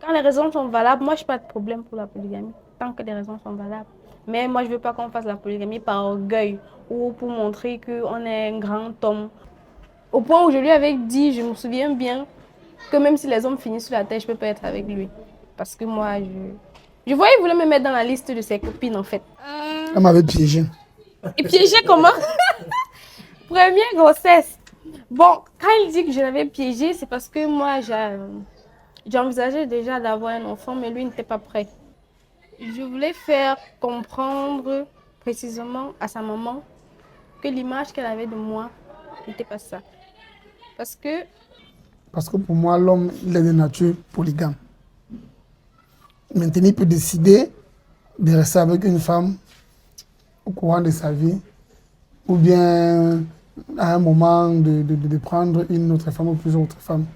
Quand les raisons sont valables, moi, je n'ai pas de problème pour la polygamie, tant que les raisons sont valables. Mais moi, je ne veux pas qu'on fasse la polygamie par orgueil ou pour montrer qu'on est un grand homme. Au point où je lui avais dit, je me souviens bien, que même si les hommes finissent sur la terre, je ne peux pas être avec lui. Parce que moi, je voyais qu'il voulait me mettre dans la liste de ses copines, en fait. Elle m'avait piégé. Et piégé comment? Première grossesse. Bon, quand il dit que je l'avais piégé, c'est parce que moi, j'envisageais déjà d'avoir un enfant, mais lui n'était pas prêt. Je voulais faire comprendre précisément à sa maman que l'image qu'elle avait de moi n'était pas ça. Parce que, Parce que pour moi, l'homme, il est de nature polygame. Maintenant, il peut décider de rester avec une femme au courant de sa vie, ou bien à un moment de prendre une autre femme ou plusieurs autres femmes.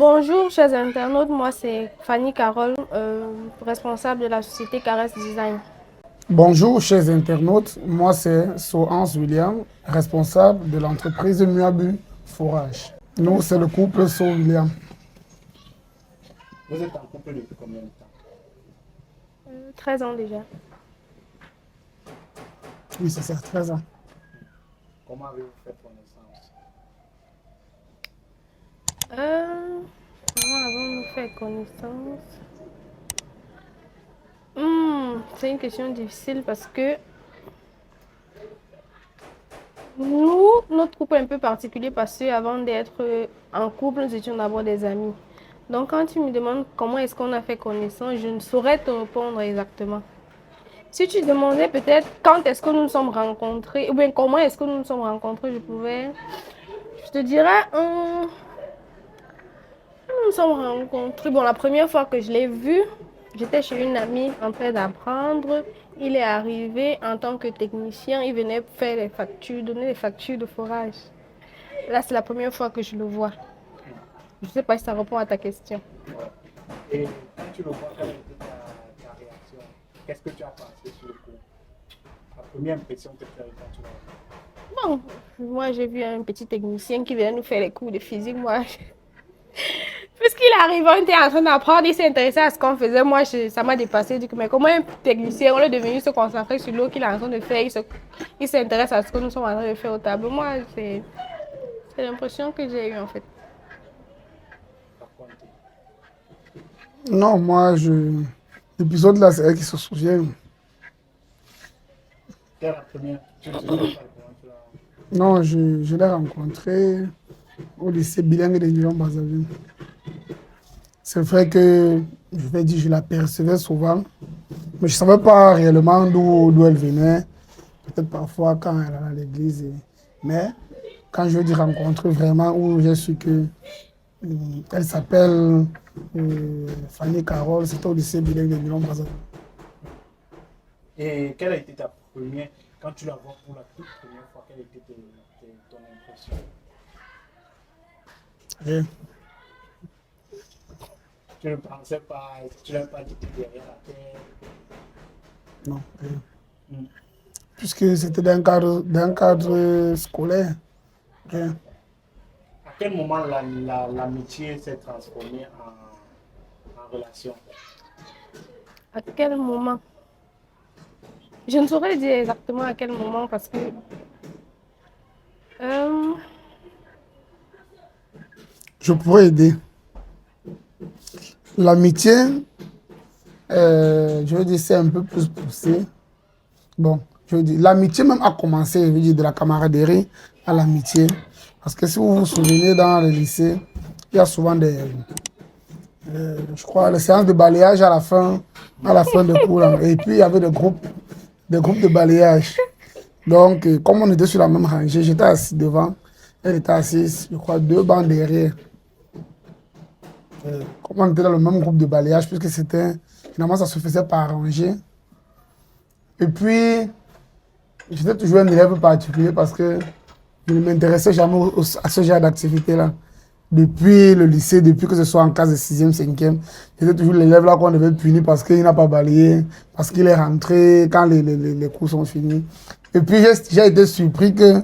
bonjour chers internautes, moi c'est Fanny Carole, responsable de la société Caresse Design. Bonjour, chers internautes. Moi, c'est Sohans William, responsable de l'entreprise Muabu Forage. Nous, c'est le couple So William. Vous êtes en couple depuis combien de temps? 13 ans déjà. Oui, c'est ça, 13 ans. Comment avez-vous fait connaissance? Comment avons-nous fait connaissance? C'est une question difficile parce que nous, notre couple est un peu particulier parce qu'avant d'être en couple, nous étions d'abord des amis. Donc quand tu me demandes comment est-ce qu'on a fait connaissance, je ne saurais te répondre exactement. Si tu demandais peut-être quand est-ce que nous nous sommes rencontrés, ou bien comment est-ce que nous nous sommes rencontrés, je te dirais, nous nous sommes rencontrés. Bon, la première fois que je l'ai vu, j'étais chez une amie en train d'apprendre. Il est arrivé en tant que technicien. Il venait faire les factures, donner les factures de forage. Là, c'est la première fois que je le vois. Je ne sais pas si ça répond à ta question. Et quand tu le vois, quelle était ta réaction? Qu'est-ce que tu as pensé sur le coup? La première impression que tu as eue quand tu l'as vu? Bon, moi, j'ai vu un petit technicien qui venait nous faire les cours de physique. Moi, puisqu'il arrive, on était en train d'apprendre, il s'est intéressé à ce qu'on faisait. Moi, ça m'a dépassé. Du coup, mais comment un technicien, on est devenu se concentrer sur l'eau qu'il est en train de faire, il s'intéresse à ce que nous sommes en train de faire au tableau. Moi, c'est l'impression que j'ai eue en fait. Racontez. Non, moi, l'épisode là, c'est elle qui se souvient. Quelle est la première? Tu ne sais pas comment tu l'as. Non, je l'ai rencontré au lycée bilingue de Lyon-Brazzaville. C'est vrai que, je vais dire, je l'apercevais souvent, mais je ne savais pas réellement d'où elle venait. Peut-être parfois quand elle allait à l'église. Mais quand je dis rencontrer vraiment, où j'ai su que elle s'appelle Fanny Carole, c'était au lycée bilingue de Lyon-Brazzaville. Et quelle a été ta première, quand tu la vois pour la toute première fois, quelle a été ton impression? Et Tu ne pensais pas, tu n'avais pas dit que derrière la terre. non, Hmm. puisque c'était d'un cadre scolaire. Rien. À quel moment l'amitié s'est transformée en relation? À quel moment? Je ne saurais dire exactement à quel moment parce que euh, Je pourrais aider. L'amitié, je veux dire, c'est un peu plus poussé. Bon, je veux dire, l'amitié même a commencé, je veux dire, de la camaraderie à l'amitié. Parce que si vous vous souvenez, dans le lycée, il y a souvent je crois, les séances de balayage à la fin de cours, là. Et puis, il y avait des groupes de balayage. Donc, comme on était sur la même rangée, j'étais assis devant, elle était assise, je crois, 2 bancs derrière. Comme on était dans le même groupe de balayage, puisque finalement, ça se faisait par rangée. Et puis, j'étais toujours un élève particulier parce que je ne m'intéressais jamais à ce genre d'activité-là. Depuis le lycée, depuis que ce soit en classe de 6e, 5e, j'étais toujours l'élève là qu'on devait punir parce qu'il n'a pas balayé, parce qu'il est rentré quand les cours sont finis. Et puis, j'ai été surpris que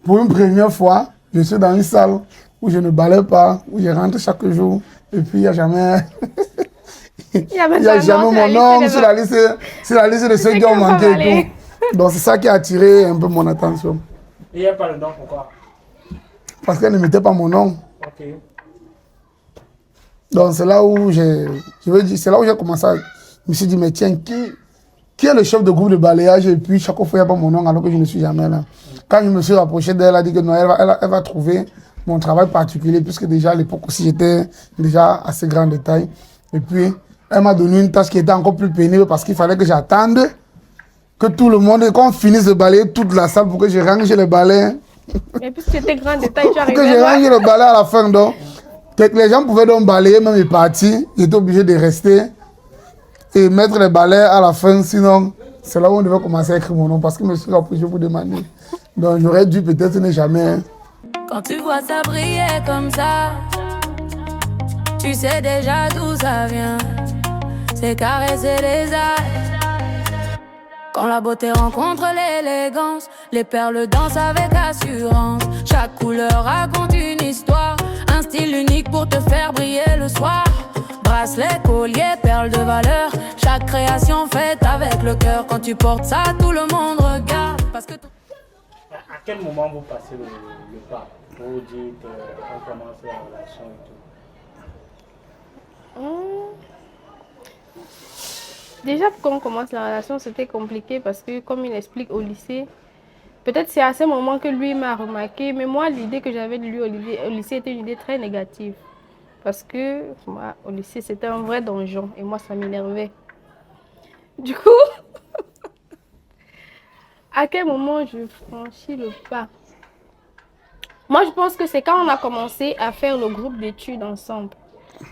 pour une première fois, je suis dans une salle où je ne balaye pas, où je rentre chaque jour, et puis il n'y a jamais... il n'y a jamais mon nom sur la liste de ceux qui ont manqué et tout. Donc c'est ça qui a attiré un peu mon attention. Il n'y a pas le nom, pourquoi? Parce qu'elle ne mettait pas mon nom. Ok. Donc c'est là où c'est là où j'ai commencé à... Je me suis dit, mais tiens, qui est le chef de groupe de balayage? Et puis chaque fois, il n'y a pas mon nom alors que je ne suis jamais là. Quand je me suis rapproché d'elle, elle a dit que non, elle va trouver mon travail particulier, puisque déjà à l'époque aussi, j'étais déjà assez grande de taille. Et puis, elle m'a donné une tâche qui était encore plus pénible parce qu'il fallait que j'attende que tout le monde, qu'on finisse de balayer toute la salle pour que je range le balai. Et puis tu étais grande de taille, tu arrivais Pour que je range le balai à la fin, donc. Les gens pouvaient donc balayer, même les parties. J'étais obligé de rester et mettre les balais à la fin, sinon c'est là où on devait commencer à écrire mon nom parce que je me suis rapproché pour demander. Donc j'aurais dû peut-être ne jamais. Quand tu vois ça briller comme ça, tu sais déjà d'où ça vient. C'est caresser les ailes. Quand la beauté rencontre l'élégance, les perles dansent avec assurance. Chaque couleur raconte une histoire, un style unique pour te faire briller le soir. Bracelet, collier, perles de valeur, chaque création faite avec le cœur. Quand tu portes ça, tout le monde regarde. Parce que À quel moment vous passez le pas? Vous dites on commence la relation et tout. Déjà, pour qu'on commence la relation, c'était compliqué parce que, comme il explique au lycée, peut-être c'est à ce moment que lui m'a remarqué, mais moi, l'idée que j'avais de lui au lycée était une idée très négative. Parce que, moi, au lycée, c'était un vrai donjon et moi, ça m'énervait. Du coup, à quel moment je franchis le pas? Moi, je pense que c'est quand on a commencé à faire le groupe d'études ensemble.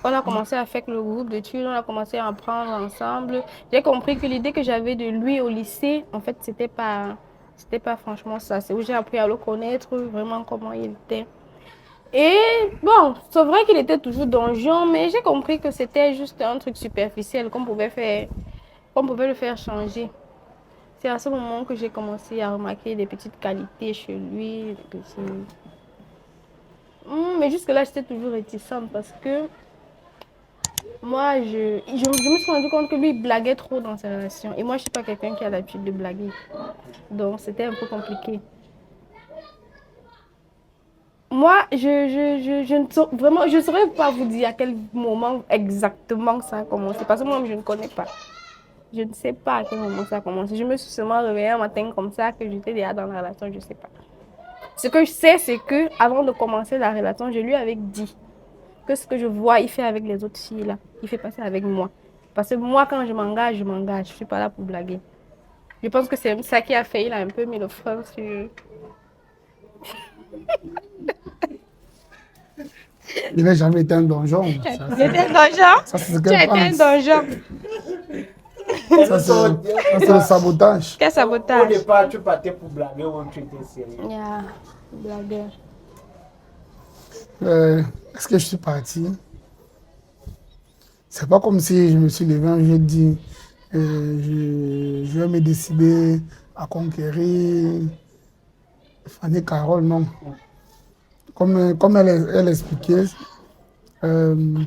Quand on a commencé à faire le groupe d'études, on a commencé à apprendre ensemble. J'ai compris que l'idée que j'avais de lui au lycée, en fait, c'était pas franchement ça. C'est où j'ai appris à le connaître, vraiment comment il était. Et bon, c'est vrai qu'il était toujours donjon, mais j'ai compris que c'était juste un truc superficiel qu'on pouvait le faire changer. C'est à ce moment que j'ai commencé à remarquer des petites qualités chez lui, des petits... Mais jusque-là, j'étais toujours réticente parce que moi, je me suis rendu compte que lui, il blaguait trop dans ses relations. Et moi, je ne suis pas quelqu'un qui a l'habitude de blaguer. Donc, c'était un peu compliqué. Moi, je ne saurais pas vous dire à quel moment exactement ça a commencé. Parce que moi, je ne connais pas. Je ne sais pas à quel moment ça a commencé. Je me suis seulement réveillée un matin comme ça, que j'étais déjà dans la relation, je ne sais pas. Ce que je sais, c'est que avant de commencer la relation, je lui avais dit que ce que je vois, il fait avec les autres filles là. Il fait pas ça avec moi. Parce que moi, quand je m'engage, je m'engage. Je ne suis pas là pour blaguer. Je pense que c'est ça qui a fait. Il a un peu mis le frein sur... Il n'a jamais été un donjon. Il était un donjon. Ça, c'est Tu étais un donjon. Ça, c'est le sabotage. Quel Au sabotage? départ, tu partais pour blaguer ou tu étais sérieux? Yeah, blagueur. Est-ce que je suis parti? C'est pas comme si je me suis levé un jour et dit je vais me décider à conquérir Fanny Carole, non. Comme elle expliquait, vous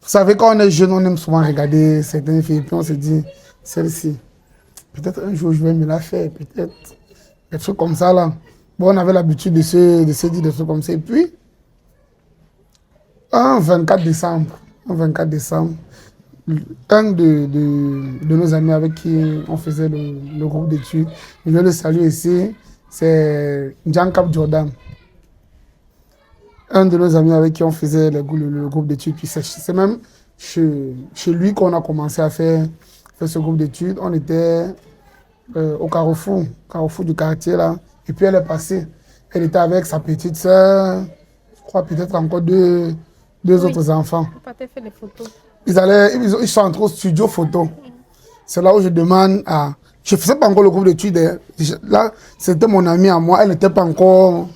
savez, quand on est jeune, on aime souvent regarder certaines filles, puis on se dit, celle-ci, peut-être un jour je vais me la faire, peut-être des trucs comme ça là. Bon, on avait l'habitude de se dire des trucs comme ça. Et puis, un 24 décembre, un de nos amis avec qui on faisait le groupe d'études, je vais le saluer ici, c'est Jean-Cap Jordan. Un de nos amis avec qui on faisait le groupe d'études, puis c'est même chez lui qu'on a commencé à faire ce groupe d'études. On était au carrefour du quartier là, et puis elle est passée. Elle était avec sa petite soeur, je crois peut-être encore deux autres enfants. Papa fait des photos. Ils sont entrés au studio photo. C'est là où je demande à... Je ne faisais pas encore le groupe d'études. Là, c'était mon ami à moi. Elle n'était pas encore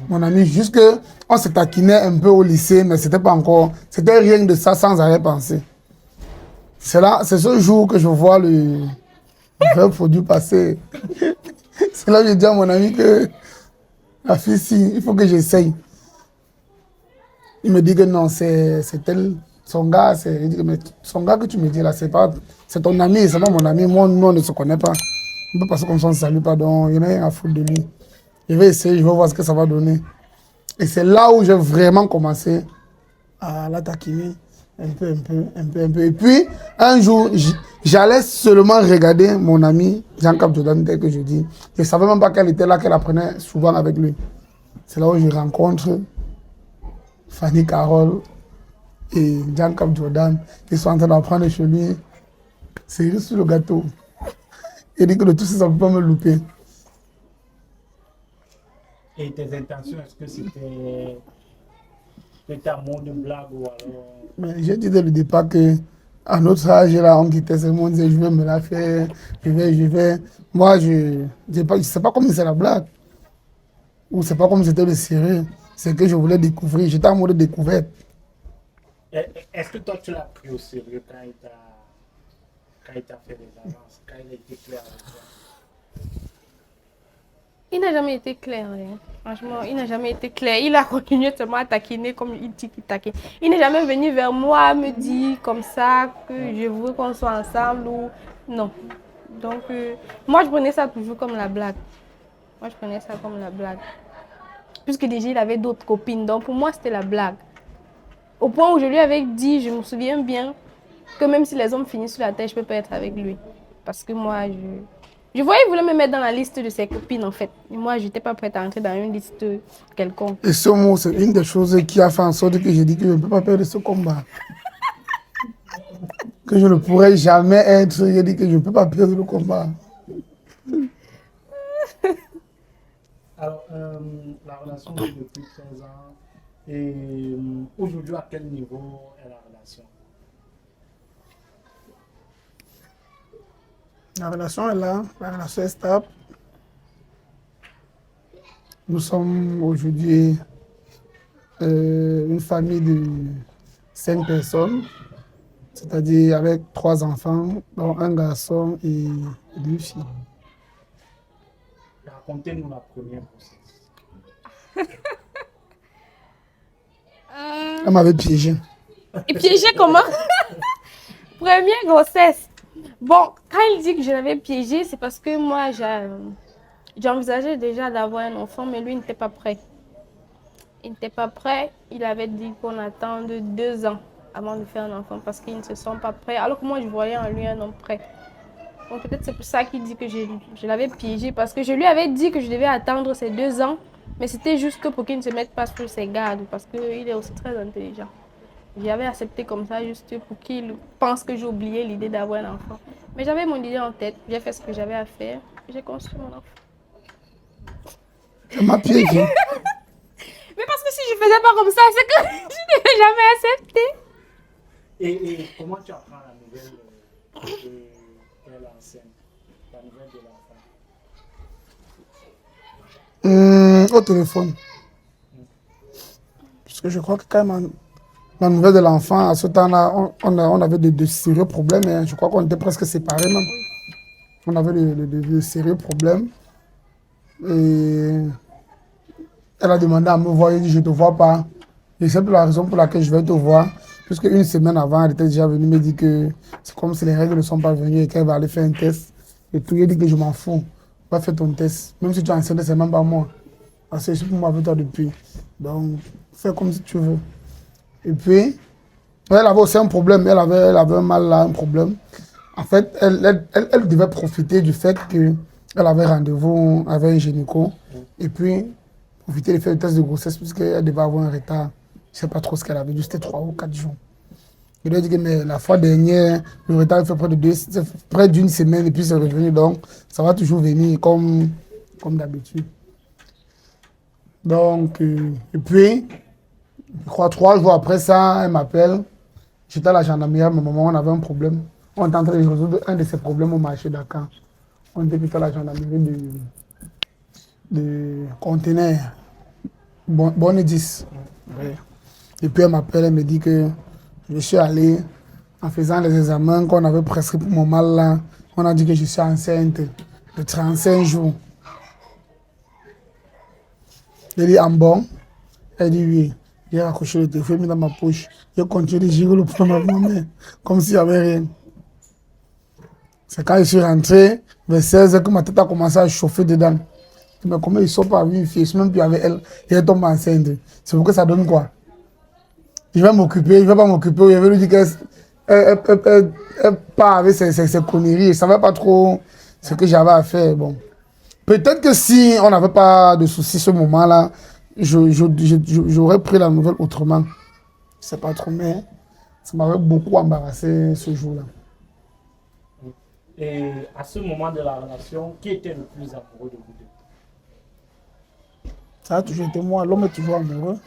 mon ami. Juste qu'on se taquinait un peu au lycée, mais c'était pas encore... C'était rien de ça sans arrière-pensée. C'est ce jour que je vois le vrai produit passer. C'est là que je dis à mon ami que La fille, si, il faut que j'essaye. Il me dit que non, c'est elle, son gars, il dit que, mais son gars que tu me dis là, c'est ton ami, c'est pas mon ami, moi, nous, on ne se connaît pas. On peut passer comme ça, on ne salue pas, donc il n'y a rien à foutre de lui. Je vais essayer, je vais voir ce que ça va donner. Et c'est là où j'ai vraiment commencé à la taquiner, un peu. Et puis, un jour, j'allais seulement regarder mon ami Jean-Cap Jordan, tel que je dis. Je ne savais même pas qu'elle était là, qu'elle apprenait souvent avec lui. C'est là où je rencontre Fanny Carole et Jean-Cap Jordan. Ils sont en train d'apprendre chez lui. C'est juste sur le gâteau. Il dit que de tout ça, ça ne peut pas me louper. Et tes intentions, est-ce que c'était amour de blague ou alors... Mais j'ai dit dès le départ que à notre âge, là, on quittait ce monde, je vais me la faire, je vais. Moi, je ne sais pas comment c'est la blague. Ou c'est pas comme c'était le sérieux. C'est que je voulais découvrir. J'étais en mode découverte. Est-ce que toi, tu l'as pris au sérieux quand il t'a fait des avances, quand il a été clair avec toi? Il n'a jamais été clair. Hein. Franchement, il n'a jamais été clair. Il a continué seulement à taquiner comme il dit qu'il taquine. Il n'est jamais venu vers moi me dire comme ça que je veux qu'on soit ensemble ou... Non. Donc, moi, je prenais ça toujours comme la blague. Puisque déjà, il avait d'autres copines. Donc, pour moi, c'était la blague. Au point où je lui avais dit, je me souviens bien, que même si les hommes finissent sur la tête, je ne peux pas être avec lui. Parce que moi, je voyais qu'il voulait me mettre dans la liste de ses copines, en fait. Et moi, je n'étais pas prête à entrer dans une liste quelconque. Et ce mot, c'est une des choses qui a fait en sorte que j'ai dit que je ne peux pas perdre ce combat. Que je ne pourrais jamais être. J'ai dit que je ne peux pas perdre le combat. Alors, la relation dure depuis 13 ans. Et aujourd'hui, à quel niveau est la relation? La relation est là, la relation est stable. Nous sommes aujourd'hui une famille de 5 personnes, c'est-à-dire avec 3 enfants, dont un garçon et 2 filles. Racontez-nous la première grossesse. Elle m'avait piégé. Et piégé comment? Première grossesse. Bon, quand il dit que je l'avais piégé, c'est parce que moi, j'envisageais déjà d'avoir un enfant, mais lui, il n'était pas prêt. Il n'était pas prêt. Il avait dit qu'on attend de 2 ans avant de faire un enfant parce qu'ils ne se sont pas prêts. Alors que moi, je voyais en lui un homme prêt. Donc peut-être c'est pour ça qu'il dit que je l'avais piégé. Parce que je lui avais dit que je devais attendre ces 2 ans. Mais c'était juste que pour qu'il ne se mette pas sur ses gardes. Parce qu'il est aussi très intelligent. J'avais accepté comme ça juste pour qu'il pense que j'ai oublié l'idée d'avoir un enfant. Mais j'avais mon idée en tête. J'ai fait ce que j'avais à faire. J'ai construit mon enfant. Elle m'a piégé. Mais parce que si je faisais pas comme ça, c'est que je n'avais jamais accepté. Et comment tu apprends la nouvelle qu'elle est enceinte, la nouvelle de l'enfant? Au téléphone. Parce que je crois que quand même, la nouvelle de l'enfant, à ce temps-là, on avait de sérieux problèmes. Hein. Je crois qu'on était presque séparés même. On avait de sérieux problèmes. Et elle a demandé à me voir. Elle dit, je ne te vois pas. Et c'est la raison pour laquelle je vais te voir. Puisque une semaine avant, elle était déjà venue me dire que c'est comme si les règles ne sont pas venues et qu'elle va aller faire un test. Et tout, elle dit que je m'en fous. Va faire ton test. Même si tu es enceinte, c'est même pas moi. Parce que je suis pour moi avec toi depuis. Donc, fais comme si tu veux. Et puis, elle avait aussi un problème. Elle avait un mal là, un problème. En fait, elle devait profiter du fait qu'elle avait rendez-vous avec un gynéco. Et puis, profiter de faire le test de grossesse puisqu'elle devait avoir un retard. Je ne sais pas trop ce qu'elle avait dû, c'était 3 ou 4 jours. Je lui ai dit que mais la fois dernière, le retard fait près d'une semaine et puis c'est revenu. Donc, ça va toujours venir comme d'habitude. Donc, et puis, je crois 3 jours après ça, elle m'appelle. J'étais à la gendarmerie, à mon moment, on avait un problème. On était en train de résoudre un de ces problèmes au marché Dakar. On était plutôt à la gendarmerie de conteneurs. Bonne 10. Ouais. Et puis elle m'appelle, elle me dit que je suis allé en faisant les examens qu'on avait prescrits pour mon mal là. On a dit que je suis enceinte de 35 jours. J'ai dit en bon. Elle dit oui. J'ai raccroché le téléphone, mis dans ma poche. J'ai continué de gérer le problème avec ma main, comme s'il n'y avait rien. C'est quand je suis rentré, vers 16h, que ma tête a commencé à chauffer dedans. Mais comment ils sont pas avec une fille, je suis même plus avec elle, et elle tombe enceinte. C'est pour que ça donne quoi? Je vais m'occuper, je vais pas m'occuper, je vais lui dire qu'elle part avec ses conneries. Je ne savais pas trop ce que j'avais à faire. Bon. Peut-être que si on n'avait pas de soucis ce moment-là, j'aurais pris la nouvelle autrement. Je ne sais pas trop, mais ça m'avait beaucoup embarrassé ce jour-là. Et à ce moment de la relation, qui était le plus amoureux de vous deux? Ça a toujours été moi, l'homme est toujours amoureux.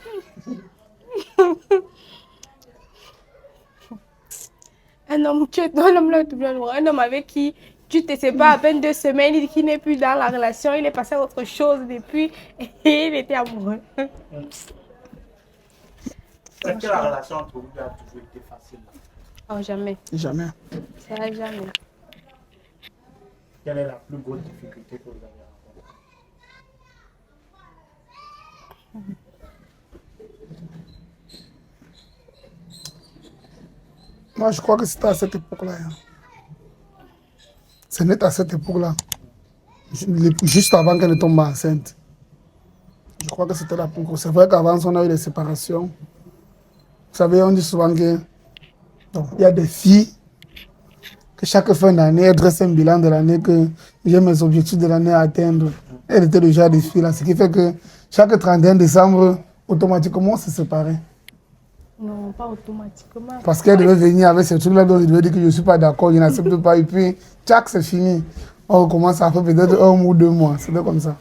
Un homme, tu es un homme là, toujours amoureux. Un homme avec qui tu te sépares à peine 2 semaines, il dit qu'il n'est plus dans la relation, il est passé à autre chose depuis et il était amoureux. Est-ce que la relation entre vous deux a toujours été facile? Oh, jamais. Jamais. Ça va jamais. Quelle est la plus grosse difficulté que vous avez rencontrée? Moi, je crois que c'était à cette époque-là. Hein. Ce n'est à cette époque-là. Juste avant qu'elle ne tombe enceinte. Je crois que c'était la plus grosse. C'est vrai qu'avant, on a eu des séparations. Vous savez, on dit souvent que donc, il y a des filles que chaque fin d'année, elles dressent un bilan de l'année, que j'ai mes objectifs de l'année à atteindre. Elle était déjà des filles là. Ce qui fait que chaque 31 décembre, automatiquement, on se séparait. Non, pas automatiquement. Parce qu'elle devait venir avec ce truc-là, donc il devait dire que je ne suis pas d'accord, je n'accepte pas. Et puis, tchac, c'est fini. On recommence après peut-être 1 ou 2 mois. C'était comme ça.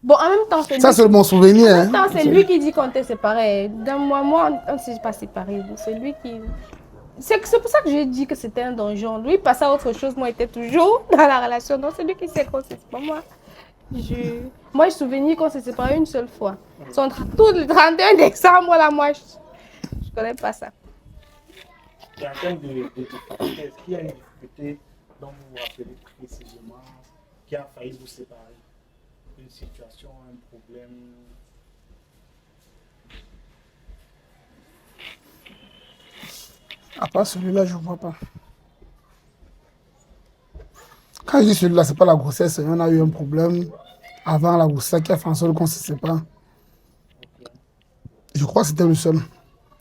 Bon, en même temps, c'est Ça, lui, c'est mon souvenir. en même temps, Hein. c'est lui qui dit qu'on était séparés. Dans moi, on ne s'est pas séparés. C'est lui qui... C'est pour ça que j'ai dit que c'était un donjon. Lui, il passait à autre chose. Moi, il était toujours dans la relation. Donc, c'est lui qui sait qu'on s'est séparés. Moi, je me souviens qu'on s'est séparés une seule fois. Tout le 31 décembre, là, moi, je ne connais pas ça. Et en termes de difficulté, est-ce qu'il y a une difficulté dont vous vous rappelez précisément qui a failli vous séparer? Une situation, un problème? À part celui-là, je ne vois pas. Quand je dis celui-là, ce n'est pas la grossesse. On a eu un problème avant la grossesse qui a fait en sorte qu'on se sépare. Je crois que c'était le seul.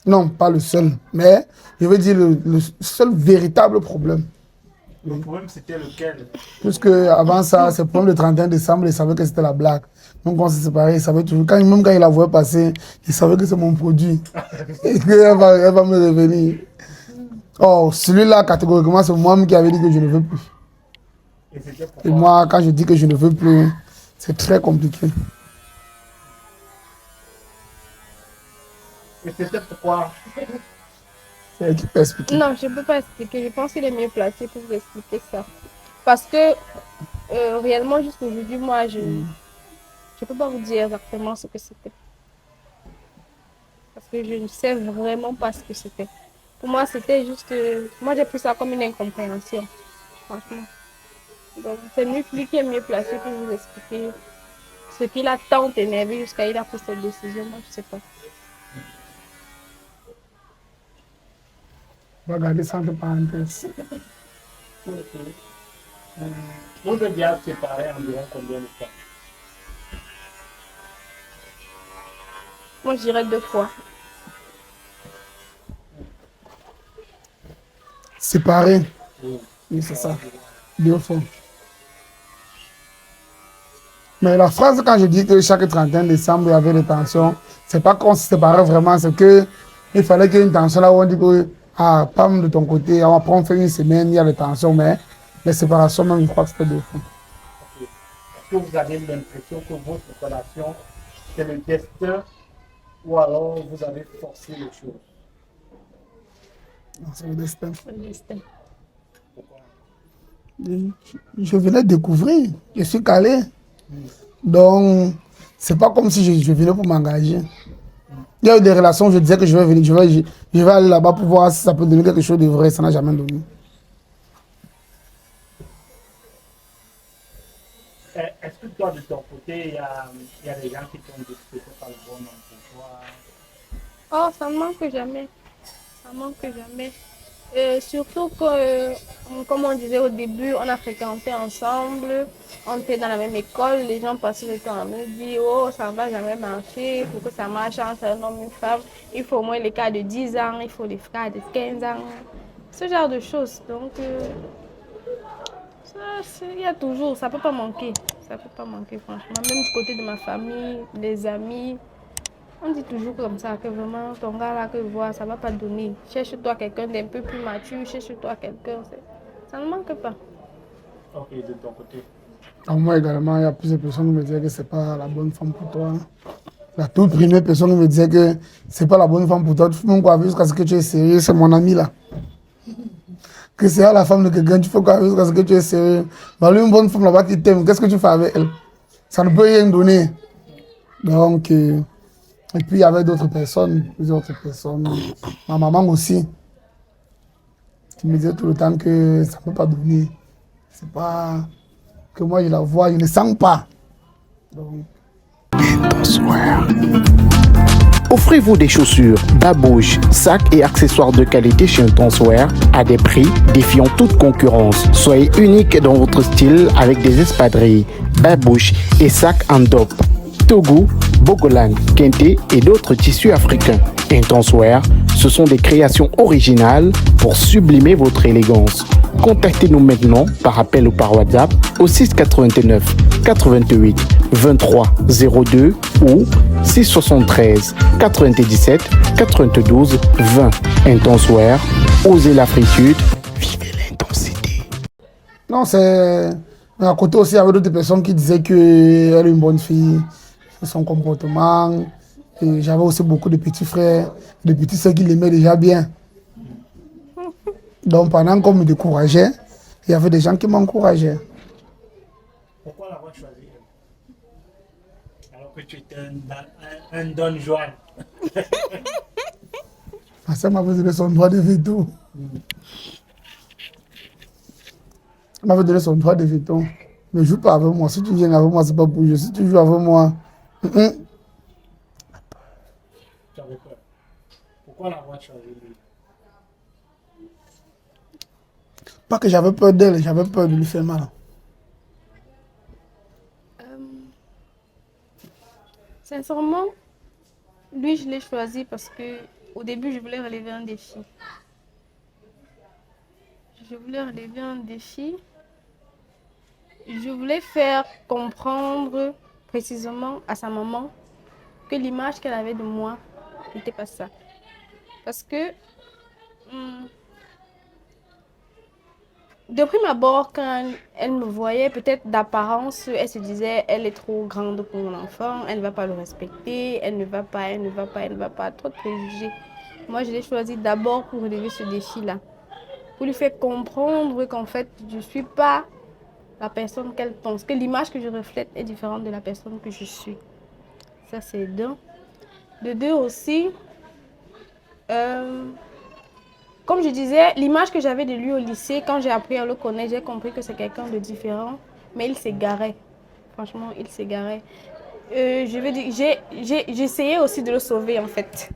Non, pas le seul. Mais je veux dire le seul véritable problème. Le problème, c'était lequel? Puisque avant ça, c'est le problème le 31 décembre, il savait que c'était la blague. Donc quand on s'est séparés, il savait toujours. Même quand il la voyait passer, il savait que c'est mon produit. Et qu'elle va me revenir. Oh, celui-là, catégoriquement, c'est moi-même qui avait dit que je ne veux plus. Et moi, quand je dis que je ne veux plus, c'est très compliqué. Et c'était pourquoi? C'est elle qui peut expliquer. Non, je ne peux pas expliquer. Je pense qu'il est mieux placé pour vous expliquer ça. Parce que réellement, jusqu'à aujourd'hui, moi, je ne peux pas vous dire exactement ce que c'était. Parce que je ne sais vraiment pas ce que c'était. Pour moi, c'était juste... moi, j'ai pris ça comme une incompréhension. Franchement. Donc, c'est lui qui est mieux placé pour vous expliquer ce qu'il a tant énervé jusqu'à il a pris cette décision. Moi, je ne sais pas. On va garder ça entre parenthèses. Vous êtes bien séparés environ combien de temps? Moi, je dirais 2 fois. Séparés. Oui, c'est ça. 2 fois. Mais la phrase, quand je dis que chaque 31 décembre, il y avait des tensions, c'est pas qu'on se séparait vraiment, c'est qu'il fallait qu'il y ait une tension là où on dit que, ah, Pam, de ton côté, après on fait une semaine, il y a des tensions, mais les séparations, même, je crois que c'était 2 fois. Okay. Est-ce que vous avez l'impression que votre relation, c'est le destin ou alors vous avez forcé les choses? Non, c'est le destin. Le destin. Pourquoi? Je venais découvrir, je suis calé. Donc, c'est pas comme si je venais pour m'engager. Il y a eu des relations où je disais que je vais venir, je vais aller là-bas pour voir si ça peut donner quelque chose de vrai, ça n'a jamais donné. Est-ce que toi, de ton côté, il y a des gens qui t'ont dit que c'était pas le bon homme pour toi. Oh, ça me manque jamais. Ça me manque jamais. Surtout que, comme on disait au début, on a fréquenté ensemble, on était dans la même école, les gens passaient le temps à me dire, oh, ça ne va jamais marcher, pour que ça marche entre un homme et une femme, il faut au moins les cas de 10 ans, il faut les cas de 15 ans, ce genre de choses. Donc, il y a toujours, ça ne peut pas manquer, ça peut pas manquer franchement, même du côté de ma famille, des amis. On dit toujours comme ça, que vraiment, ton gars là que je vois, ça ne va pas donner. Cherche-toi quelqu'un d'un peu plus mature, cherche-toi quelqu'un. Ça ne manque pas. Ok, de ton côté. Moi également, il y a plusieurs personnes qui me disaient que ce n'est pas la bonne femme pour toi. La toute première personne qui me disait que ce n'est pas la bonne femme pour toi, tu fais mon quoi jusqu'à ce que tu es sérieux, c'est mon ami là. Que c'est la femme de quelqu'un, tu fais quoi jusqu'à ce que tu es sérieux. Bah, lui, une bonne femme là-bas qui t'aime, qu'est-ce que tu fais avec elle? Ça ne peut rien donner. Donc, et puis il y avait d'autres personnes, plusieurs autres personnes. Ma maman aussi, qui me disait tout le temps que ça ne peut pas donner. C'est pas que moi je la vois, je ne sens pas. Donc... Offrez-vous des chaussures, babouches, sacs et accessoires de qualité chez Intenswear à des prix défiant toute concurrence. Soyez unique dans votre style avec des espadrilles, babouches et sacs en dope. Togo, Bogolan, Kente et d'autres tissus africains. Intenswear, ce sont des créations originales pour sublimer votre élégance. Contactez-nous maintenant par appel ou par WhatsApp au 689 88 23 02 ou 673 97 92 20. Intenswear, osez l'Afritude, vivez l'intensité. Non, c'est... Mais à côté aussi, il y avait d'autres personnes qui disaient qu'elle est une bonne fille, son comportement. Et j'avais aussi beaucoup de petits frères, de petits soeurs qui l'aimaient déjà bien. Donc pendant qu'on me décourageait, il y avait des gens qui m'encourageaient. Pourquoi l'avoir choisi elle? Alors que tu étais un Don Juan. Ça m'avait donné son droit de veto. Elle m'avait donné son droit de veto. Ne joue pas avec moi. Si tu viens avec moi, c'est pas pour jouer. Si tu joues avec moi, Tu avais peur. Pourquoi l'avoir choisi lui? pas que j'avais peur d'elle, j'avais peur de lui faire mal. Sincèrement, lui, je l'ai choisi parce que au début, je voulais relever un défi. Je voulais relever un défi. Je voulais faire comprendre précisément à sa maman que l'image qu'elle avait de moi n'était pas ça. Parce que de prime abord, quand elle me voyait, peut-être d'apparence, elle se disait, elle est trop grande pour mon enfant, elle ne va pas le respecter, elle ne va pas, trop de préjugés. Moi, je l'ai choisi d'abord pour relever ce défi-là, pour lui faire comprendre qu'en fait, je ne suis pas la personne qu'elle pense, que l'image que je reflète est différente de la personne que je suis. Ça, c'est d'un. De deux aussi, comme je disais, l'image que j'avais de lui au lycée, quand j'ai appris à le connaître, j'ai compris que c'est quelqu'un de différent, mais il s'égarait. Franchement, il s'égarait. Je veux dire, j'ai essayé aussi de le sauver en fait,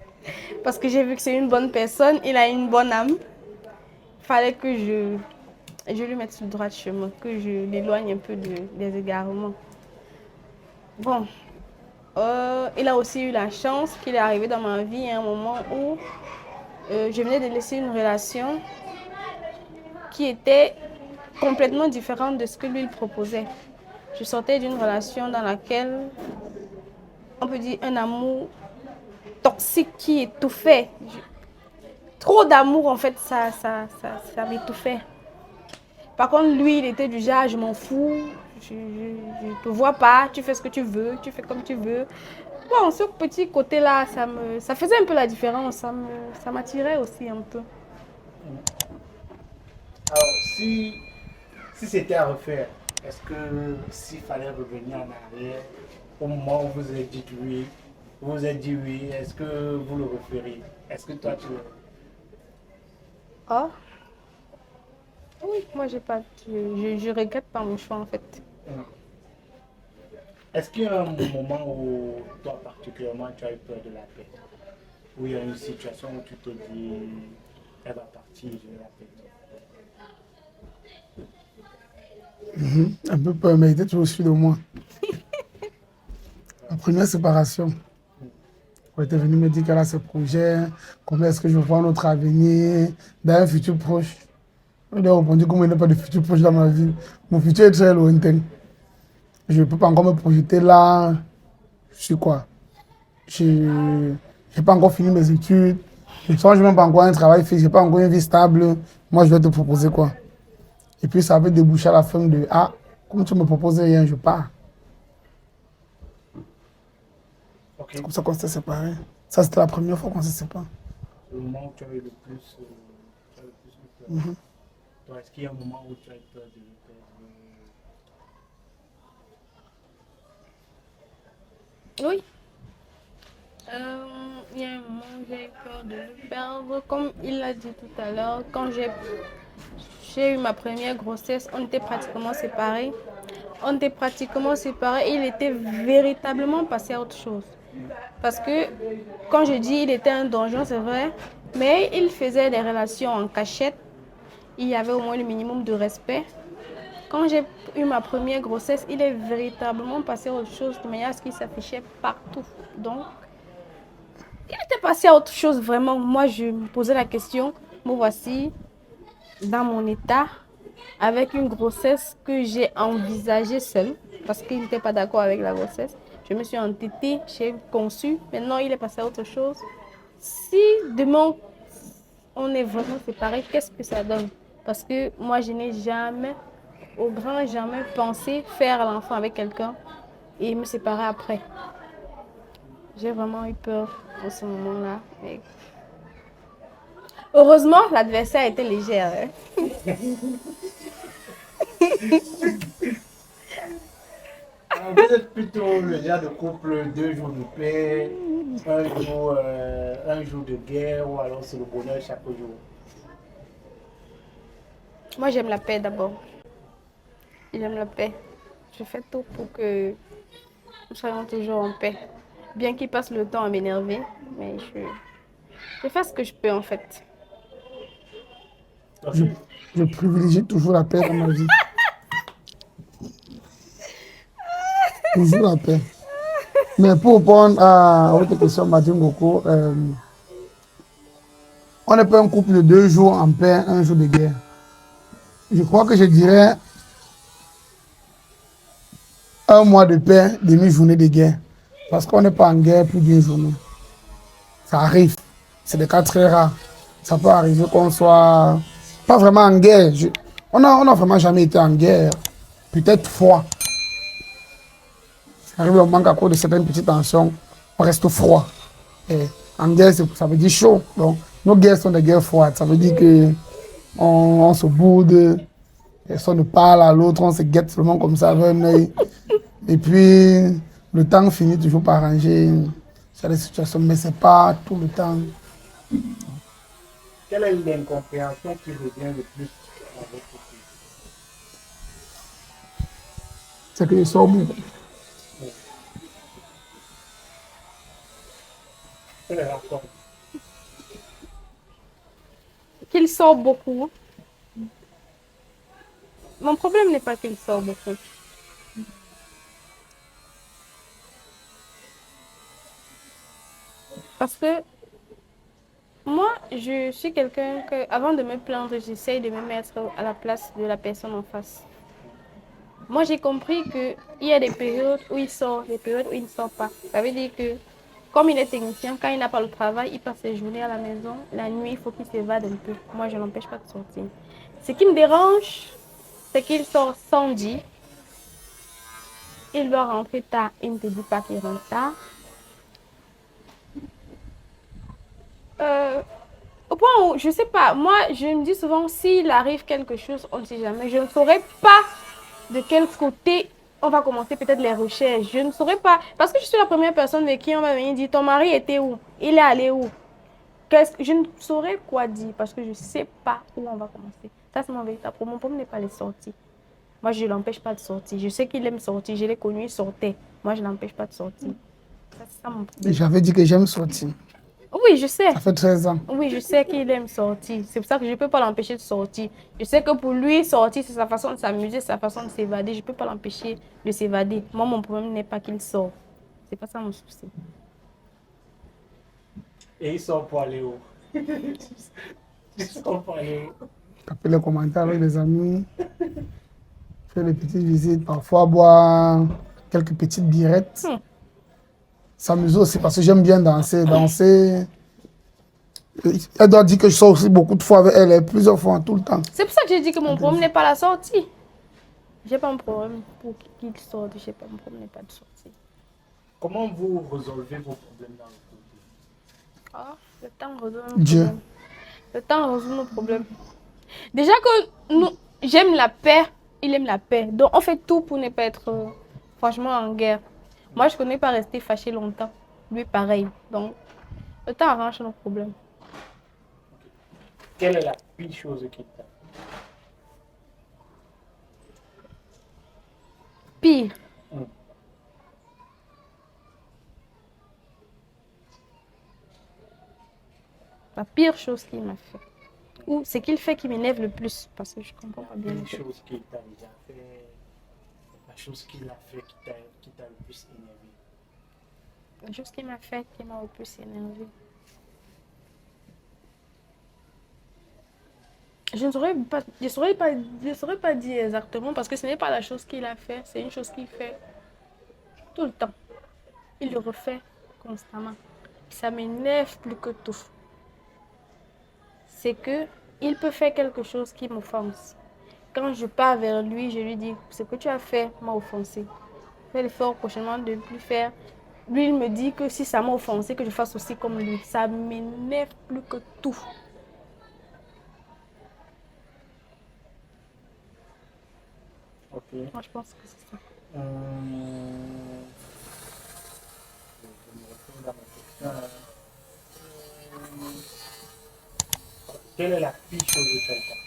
parce que j'ai vu que c'est une bonne personne, il a une bonne âme. Il fallait que je lui mette sur le droit chemin, que je l'éloigne un peu des égarements. Bon, il a aussi eu la chance qu'il est arrivé dans ma vie à un moment où je venais de laisser une relation qui était complètement différente de ce que lui il proposait. Je sortais d'une relation dans laquelle, on peut dire, un amour toxique qui étouffait. Trop d'amour, en fait, ça m'étouffait. Par contre, lui, il était du genre, je m'en fous, je ne te vois pas, tu fais ce que tu veux, tu fais comme tu veux. Bon, ce petit côté-là, ça faisait un peu la différence, ça m'attirait aussi un peu. Alors, si c'était à refaire, est-ce que s'il fallait revenir en arrière, au moment où vous avez dit oui, est-ce que vous le referiez? Est-ce que toi tu le... Oh. Oui, moi je regrette pas mon choix en fait. Est-ce qu'il y a un moment où toi particulièrement tu as eu peur de la paix? Où il y a une situation où tu te dis, elle va partir, je vais la paix. Un peu peur, mais il était toujours sûr de moi. La première séparation, on était venu me dire qu'elle a ses projets, comment est-ce que je vois notre avenir dans un futur proche. Je lui ai répondu comment il n'y a pas de futur proche dans ma vie. Mon futur est très lointain. Je ne peux pas encore me projeter là. Je suis quoi? Je n'ai pas encore fini mes études. Je ne songe même pas encore à un travail fixe. Je n'ai pas encore une vie stable. Moi, je vais te proposer quoi? Et puis, ça avait débouché à la fin de ah, comme tu me proposes rien, je pars. Okay. C'est comme ça qu'on s'est séparés. Ça, c'était la première fois qu'on s'est séparés. Le moment où tu as eu le plus, eu peur. Toi, est-ce qu'il y a un moment où tu as eu peur de le perdre? Oui. Il y a un moment où j'ai eu peur de le perdre. Comme il l'a dit tout à l'heure, quand j'ai eu ma première grossesse, on était pratiquement séparés. Il était véritablement passé à autre chose. Parce que, quand je dis il était un donjon, c'est vrai, mais il faisait des relations en cachette. Il y avait au moins le minimum de respect. Quand j'ai eu ma première grossesse, il est véritablement passé à autre chose de manière à ce qu'il s'affichait partout. Donc, il était passé à autre chose vraiment. Moi, je me posais la question, me voici dans mon état, avec une grossesse que j'ai envisagée seule, parce qu'il n'était pas d'accord avec la grossesse. Je me suis entêtée, j'ai conçu. Maintenant, il est passé à autre chose. Si demain, on est vraiment séparés, qu'est-ce que ça donne? Parce que moi, je n'ai jamais, au grand jamais, pensé faire l'enfant avec quelqu'un et me séparer après. J'ai vraiment eu peur en ce moment-là. Et heureusement, l'adversaire était légère. Vous êtes plutôt le genre de couple 2 jours de paix, un jour de guerre, ou alors c'est le bonheur chaque jour? Moi, j'aime la paix d'abord. J'aime la paix. Je fais tout pour que nous soyons toujours en paix. Bien qu'il passe le temps à m'énerver, mais je fais ce que je peux en fait. Je privilégie toujours la paix dans ma vie. Toujours la paix. Mais pour répondre à votre question, Madame Goko, on n'est pas un couple de 2 jours en paix, un jour de guerre. Je crois que je dirais 1 mois de paix, demi-journée de guerre. Parce qu'on n'est pas en guerre plus d'une journée. Ça arrive. C'est des cas très rares. Ça peut arriver qu'on soit pas vraiment en guerre. On a vraiment jamais été en guerre. Peut-être froid. Ça arrive au moment qu'à cause de certaines petites tensions, on reste froid. Et en guerre, ça veut dire chaud. Donc, nos guerres sont des guerres froides. Ça veut dire que on se boude, et on ne parle à l'autre, on se guette seulement comme ça avec un œil. Et puis, le temps finit toujours par arranger des situations, mais ce n'est pas tout le temps. Quelle est l'incompréhension qui revient le plus à votre couple? C'est que je sors beaucoup. Qu'il sort beaucoup. Mon problème n'est pas qu'il sort beaucoup. Parce que moi, je suis quelqu'un que, avant de me plaindre, j'essaye de me mettre à la place de la personne en face. Moi, j'ai compris qu'il y a des périodes où il sort, des périodes où il ne sort pas. Ça veut dire que, comme il est technicien, quand il n'a pas le travail, il passe ses journées à la maison. La nuit, il faut qu'il s'évade un peu. Moi, je ne l'empêche pas de sortir. Ce qui me dérange, c'est qu'il sort sans dire. Il doit rentrer tard, il ne te dit pas qu'il rentre tard. Au point où, je ne sais pas, moi, je me dis souvent, s'il arrive quelque chose, on ne sait jamais. Je ne saurais pas de quel côté on va commencer peut-être les recherches. Je ne saurais pas, parce que je suis la première personne de qui on va venir dire, ton mari était où? Il est allé où? Je ne saurais quoi dire, parce que je ne sais pas où on va commencer. Ça, c'est mon véritable problème. Mon problème n'est pas les sorties. Moi, je ne l'empêche pas de sortir. Je sais qu'il aime sortir, je l'ai connu, il sortait. moi je l'empêche pas de sortir. Ça, c'est ça mon Et problème. j'avais dit que j'aime sortir. Oui, je sais. Ça fait 13 ans. Oui, je sais qu'il aime sortir. C'est pour ça que je ne peux pas l'empêcher de sortir. Je sais que pour lui, sortir, c'est sa façon de s'amuser, c'est sa façon de s'évader. Je ne peux pas l'empêcher de s'évader. Moi, mon problème n'est pas qu'il sort. C'est pas ça mon souci. Et il sort pour aller où? Il sort pour aller où? Taper les commentaires avec les amis. Faire des petites visites. Parfois boire quelques petites birettes. S'amuser aussi parce que j'aime bien danser. Elle doit dire que je sors aussi beaucoup de fois avec elle, plusieurs fois, tout le temps. C'est pour ça que j'ai dit que mon problème n'est pas la sortie. J'ai pas un problème pour qu'il sorte. J'ai pas mon problème n'est pas de sortir. Comment vous résolvez vos problèmes dans le couple? Ah, le temps résout nos Dieu. problèmes. Le temps résout nos problèmes. Déjà que nous, j'aime la paix, il aime la paix. Donc on fait tout pour ne pas être franchement en guerre. Moi, je ne connais pas rester fâché longtemps. Lui, pareil. Donc, le temps arrange nos problèmes. Quelle est la pire chose qu'il t'a fait? Pire. La pire chose qu'il m'a fait. Ou c'est qu'il fait qui m'énerve le plus. Parce que je ne comprends pas bien. Une les choses. chose qu'il t'a déjà fait, la chose qu'il a fait qui t'a le plus énervé. La chose qu'il m'a fait qui m'a le plus énervé. Je ne saurais pas dire exactement parce que ce n'est pas la chose qu'il a fait, c'est une chose qu'il fait tout le temps. Il le refait constamment. Ça m'énerve plus que tout. C'est que il peut faire quelque chose qui m'offense. Quand je pars vers lui, je lui dis, ce que tu as fait m'a offensé. Fais l'effort prochainement de ne plus faire. Lui, il me dit que si ça m'a offensé, que je fasse aussi comme lui. Ça m'énerve plus que tout. Ok. Moi, je pense que c'est ça. Je me retrouve dans ma question. Quelle est la pire chose qu'elle t'a fait?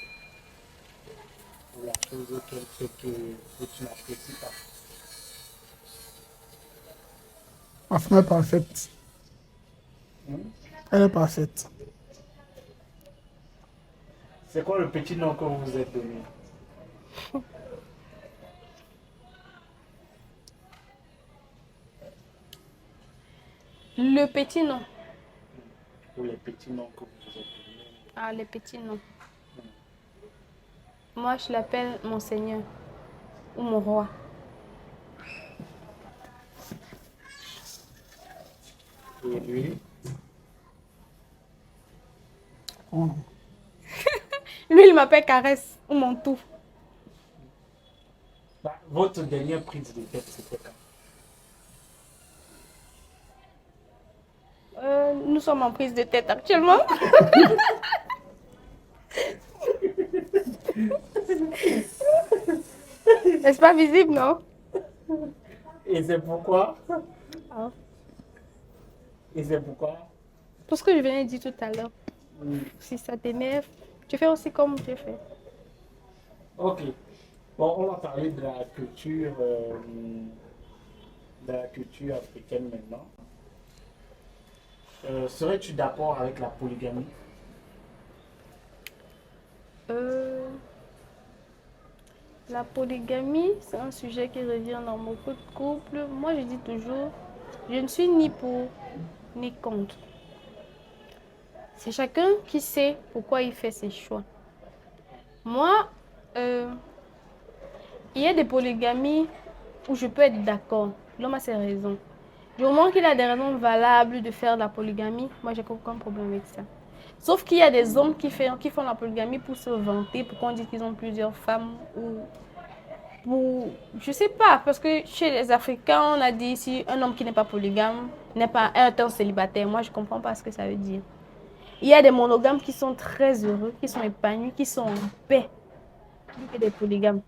Ou la chose qu'elle fait que tu n'apprécies pas? Ma femme est parfaite. Elle est parfaite. C'est quoi le petit nom que vous vous êtes donné? Le petit nom. Ou les petits noms que vous vous êtes donnés? Ah, les petits noms. Moi, je l'appelle mon Seigneur ou mon roi. Et lui? Oh. Lui, il m'appelle Caresse ou mon tout. Bah, votre dernière prise de tête, c'était quand? Nous sommes en prise de tête actuellement. N'est-ce pas visible, non? Et c'est pourquoi? Ah. Et c'est pourquoi? Tout ce que je venais de dire tout à l'heure. Si ça t'énerve, tu fais aussi comme j'ai fait. Ok. Bon, on va parler de la culture africaine maintenant. Serais-tu d'accord avec la polygamie? La polygamie, c'est un sujet qui revient dans beaucoup de couples. Moi, je dis toujours, je ne suis ni pour ni contre. C'est chacun qui sait pourquoi il fait ses choix. Moi, il y a des polygamies où je peux être d'accord. L'homme a ses raisons. Du moment qu'il a des raisons valables de faire la polygamie, moi, j'ai aucun problème avec ça. Sauf qu'il y a des hommes qui font la polygamie pour se vanter, pour qu'on dise qu'ils ont plusieurs femmes ou pour... Je sais pas, parce que chez les Africains, on a dit si un homme qui n'est pas polygame n'est pas un temps célibataire. Moi, je comprends pas ce que ça veut dire. Il y a des monogames qui sont très heureux, qui sont épanouis, qui sont en paix, plus que des polygames.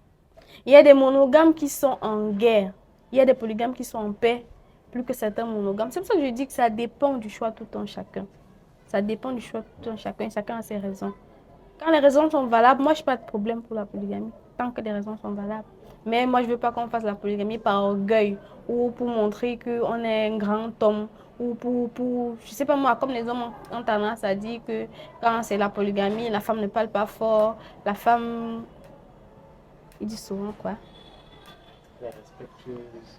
Il y a des monogames qui sont en guerre. Il y a des polygames qui sont en paix, plus que certains monogames. C'est pour ça que je dis que ça dépend du choix tout un chacun. Ça dépend du choix tout un chacun. Chacun a ses raisons. Quand les raisons sont valables, moi, je n'ai pas de problème pour la polygamie, tant que les raisons sont valables. Mais moi, je veux pas qu'on fasse la polygamie par orgueil ou pour montrer qu'on est un grand homme ou je sais pas moi, comme les hommes ont tendance à dire que quand c'est la polygamie, la femme ne parle pas fort, la femme, ils disent souvent quoi?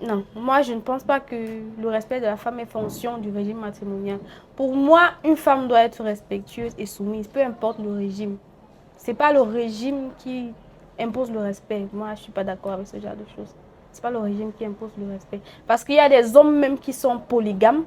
Non, moi je ne pense pas que le respect de la femme est fonction du régime matrimonial. Pour moi, une femme doit être respectueuse et soumise, peu importe le régime. C'est pas le régime qui impose le respect. Moi, je suis pas d'accord avec ce genre de choses. C'est pas le régime qui impose le respect. Parce qu'il y a des hommes même qui sont polygames,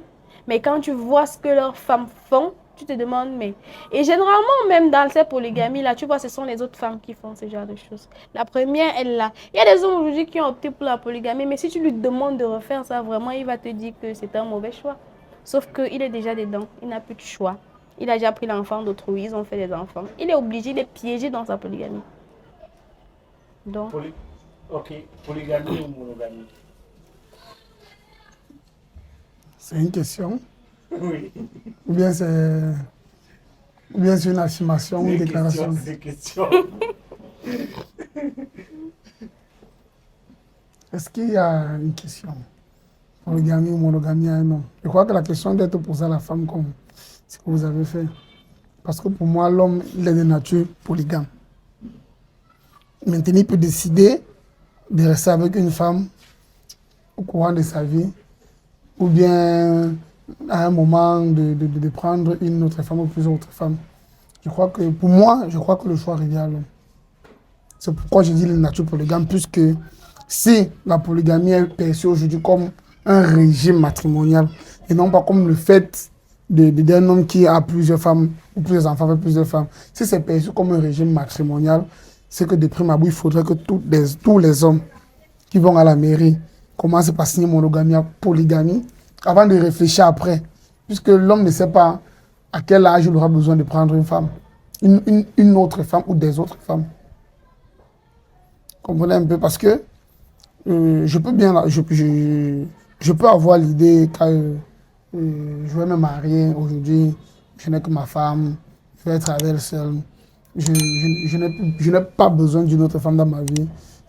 mais quand tu vois ce que leurs femmes font, tu te demandes, mais... Et généralement, même dans ces polygamies-là, tu vois, ce sont les autres femmes qui font ce genre de choses. La première, elle là. Il y a des hommes aujourd'hui qui ont opté pour la polygamie, mais si tu lui demandes de refaire ça, vraiment, il va te dire que c'est un mauvais choix. Sauf qu'il est déjà dedans, il n'a plus de choix. Il a déjà pris l'enfant d'autrui, ils ont fait des enfants. Il est obligé, il est piégé dans sa polygamie. Donc... Ok, polygamie ou monogamie? C'est une question. Oui. Ou bien c'est une affirmation ou une déclaration. C'est une question. Est-ce qu'il y a une question? Polygamie ou monogamie à un homme? Je crois que la question doit être posée à la femme comme ce que vous avez fait. Parce que pour moi, l'homme, il est de nature polygame. Maintenant, il peut décider de rester avec une femme au courant de sa vie, ou bien à un moment de prendre une autre femme ou plusieurs autres femmes. Je crois que, pour moi, je crois que le choix revient à l'homme. C'est pourquoi je dis la nature polygame, puisque si la polygamie est perçue aujourd'hui comme un régime matrimonial, et non pas comme le fait d'un homme qui a plusieurs femmes, ou plusieurs enfants avec plusieurs femmes, si c'est perçu comme un régime matrimonial, c'est que de prime abord, il faudrait que tous les hommes qui vont à la mairie commencent par signer monogamie, polygamie, avant de réfléchir après. Puisque l'homme ne sait pas à quel âge il aura besoin de prendre une femme, une autre femme ou des autres femmes. Comprenez un peu, parce que je peux bien, je peux avoir l'idée que je vais me marier aujourd'hui, je n'ai que ma femme, je vais être avec elle seule. Je n'ai pas besoin d'une autre femme dans ma vie.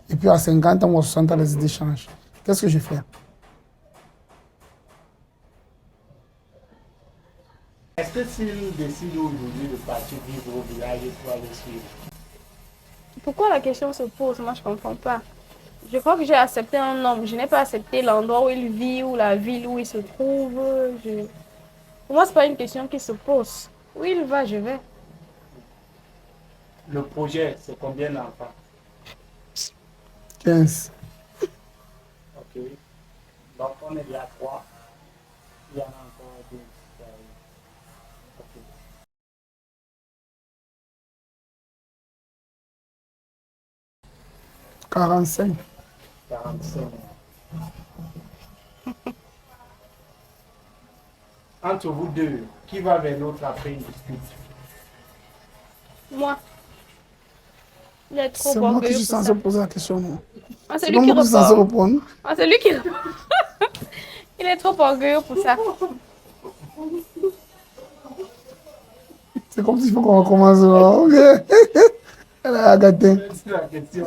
Et puis à 50 ans ou à 60 ans, les idées changent. Qu'est-ce que je fais? Est-ce que s'il décide aujourd'hui de partir vivre au village, il faut aller suivre? Pourquoi la question se pose? Moi, je ne comprends pas. Je crois que j'ai accepté un homme. Je n'ai pas accepté l'endroit où il vit ou la ville où il se trouve. Pour moi, ce n'est pas une question qui se pose. Où il va, je vais. Le projet, c'est combien d'enfants? 15. Ok. Donc on est déjà 3. Il y en a encore 2. Ok. 45. 45. Entre vous deux, qui va vers l'autre après une dispute? Moi. Il est trop C'est moi qui orgueilleux suis pour censé ça. poser la question. Non? Ah, c'est C'est lui pas qui moi qui suis censé répond. répondre. Ah, c'est lui qui répond. Il est trop orgueilleux pour ça. C'est comme s'il faut qu'on recommence. Ok. Elle a gâté. C'est la question.